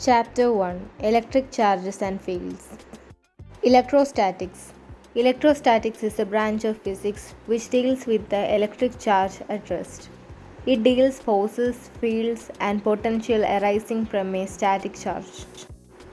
Chapter 1: Electric Charges and Fields. Electrostatics. Electrostatics is a branch of physics which deals with the electric charge at rest. It deals forces, fields, and potential arising from a static charge.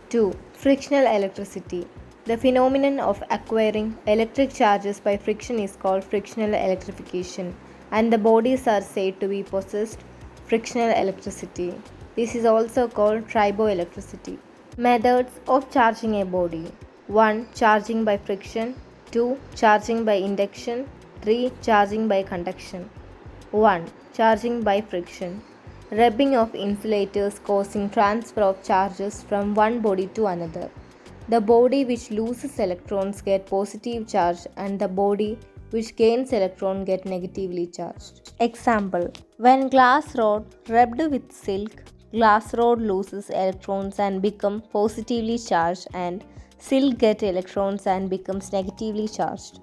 2. Frictional electricity. The phenomenon of acquiring electric charges by friction is called frictional electrification, and the bodies are said to be possessed frictional electricity. This is also called triboelectricity. Methods of charging a body: 1. Charging by friction, 2. Charging by induction, 3. Charging by conduction. 1. Charging by friction. Rubbing of insulators causing transfer of charges from one body to another. The body which loses electrons get positive charge and the body which gains electron get negatively charged. Example: when glass rod rubbed with silk, glass rod loses electrons and become positively charged and silk get electrons and becomes negatively charged.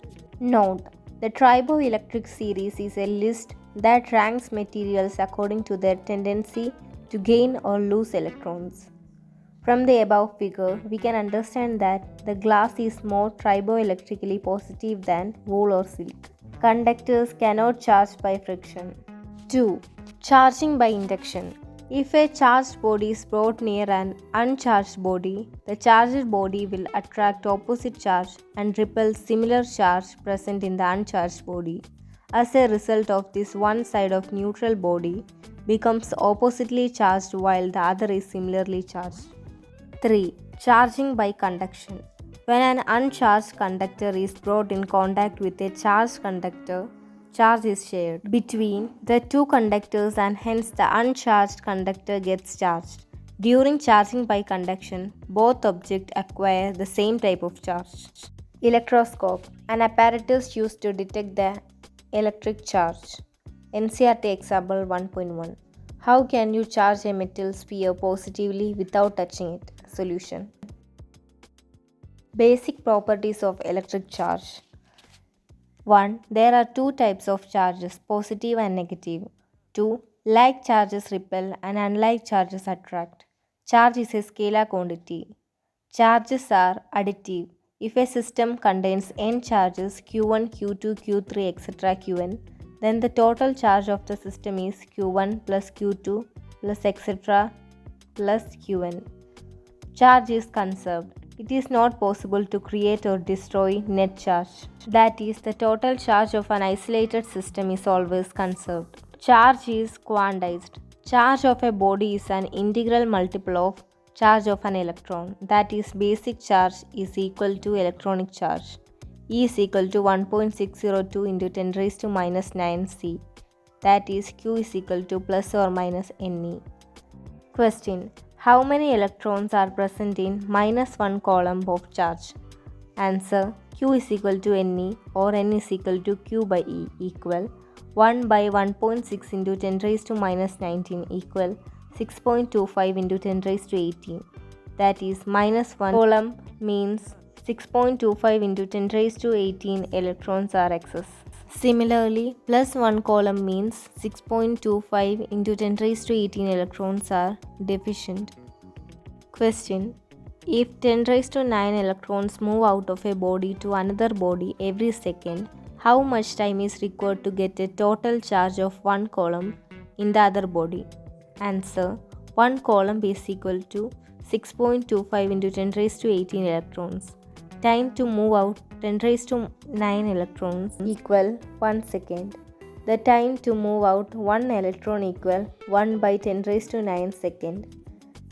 Note: the triboelectric series is a list that ranks materials according to their tendency to gain or lose electrons. From the above figure, we can understand that the glass is more triboelectrically positive than wool or silk. Conductors cannot charge by friction. 2. Charging by induction. If a charged body is brought near an uncharged body, the charged body will attract opposite charge and repel similar charge present in the uncharged body. As a result of this, one side of neutral body becomes oppositely charged while the other is similarly charged. 3. Charging by conduction. When an uncharged conductor is brought in contact with a charged conductor, charge is shared between the two conductors and hence the uncharged conductor gets charged. During charging by conduction, both objects acquire the same type of charge. Electroscope, an apparatus used to detect the electric charge. NCERT Example 1.1. How can you charge a metal sphere positively without touching it? Solution. Basic properties of electric charge. 1. There are two types of charges, positive and negative. 2. Like charges repel and unlike charges attract. Charge is a scalar quantity. Charges are additive. If a system contains n charges q1, q2, q3, etc. qn, then the total charge of the system is q1 plus q2 plus etc. plus qn. Charge is conserved. It is not possible to create or destroy net charge. That is, the total charge of an isolated system is always conserved. Charge is quantized. Charge of a body is an integral multiple of charge of an electron. That is, basic charge is equal to electronic charge. E is equal to 1.602 into 10 raised to minus 9 C. That is, Q is equal to plus or minus Ne. Question: how many electrons are present in minus 1 coulomb of charge? Answer: Q is equal to Ne or N is equal to Q by E equal 1 by 1.6 into 10 raised to minus 19 equal 6.25 into 10 raised to 18. That is, minus 1 coulomb means 6.25 into 10 raised to 18 electrons are excess. Similarly, plus 1 coulomb means 6.25 into 10 raised to 18 electrons are deficient. Question: if 10 raised to 9 electrons move out of a body to another body every second, how much time is required to get a total charge of 1 coulomb in the other body? Answer: 1 coulomb is equal to 6.25 into 10 raised to 18 electrons. Time to move out 10 raised to 9 electrons equal 1 second. The time to move out 1 electron equal 1 by 10 raised to 9 second.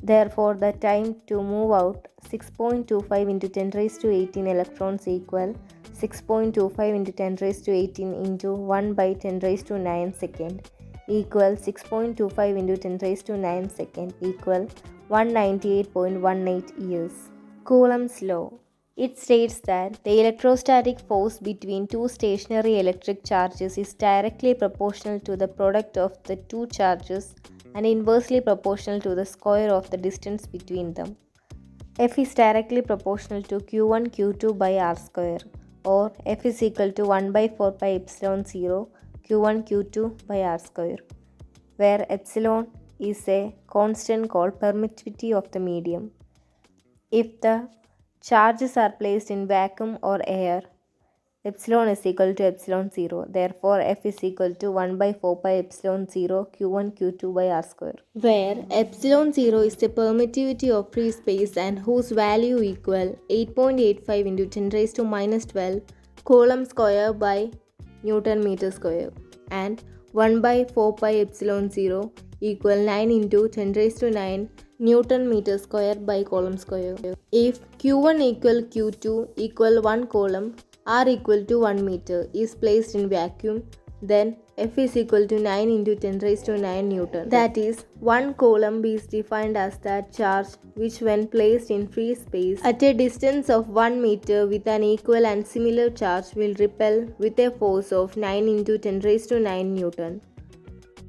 Therefore, the time to move out 6.25 into 10 raised to 18 electrons equal 6.25 into 10 raised to 18 into 1 by 10 raised to 9 second equal 6.25 into 10 raised to 9 second equal 198.18 years. Coulomb's law. It states that the electrostatic force between two stationary electric charges is directly proportional to the product of the two charges and inversely proportional to the square of the distance between them. F is directly proportional to q1 q2 by r square, or F is equal to 1 by 4 pi epsilon 0 q1 q2 by r square, where epsilon is a constant called permittivity of the medium. If the charges are placed in vacuum or air, epsilon is equal to epsilon 0. Therefore, F is equal to 1 by 4 pi epsilon 0 Q1 Q2 by R square. Where epsilon 0 is the permittivity of free space and whose value equal 8.85 into 10 raised to minus 12 Coulomb square by Newton meter square, and 1 by 4 pi epsilon 0 equal 9 into 10 raised to 9 Newton meter square by Coulomb square. If Q1 equal Q2 equal 1 Coulomb, R equal to 1 meter is placed in vacuum, then F is equal to 9 into 10 raised to 9 Newton. That is, 1 Coulomb is defined as that charge which when placed in free space at a distance of 1 meter with an equal and similar charge will repel with a force of 9 into 10 raised to 9 Newton.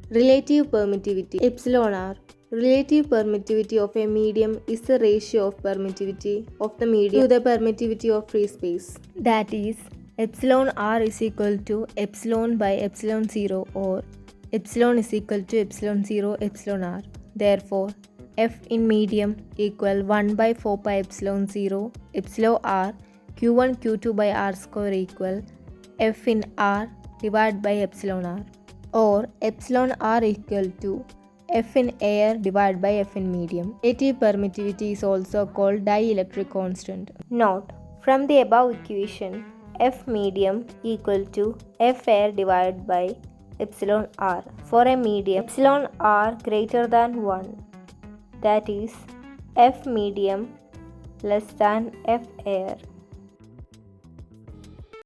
Relative permittivity epsilon r. Relative permittivity of a medium is the ratio of permittivity of the medium to the permittivity of free space. That is, epsilon r is equal to epsilon by epsilon 0, or epsilon is equal to epsilon 0 epsilon r. Therefore, F in medium equal 1 by 4 pi epsilon 0 epsilon r Q1 Q2 by R square equal F in r divided by epsilon r, or epsilon r equal to F in air divided by F in medium. Relative permittivity is also called dielectric constant. Note: from the above equation, F medium equal to F air divided by epsilon r for a medium epsilon r greater than 1, that is, F medium less than F air.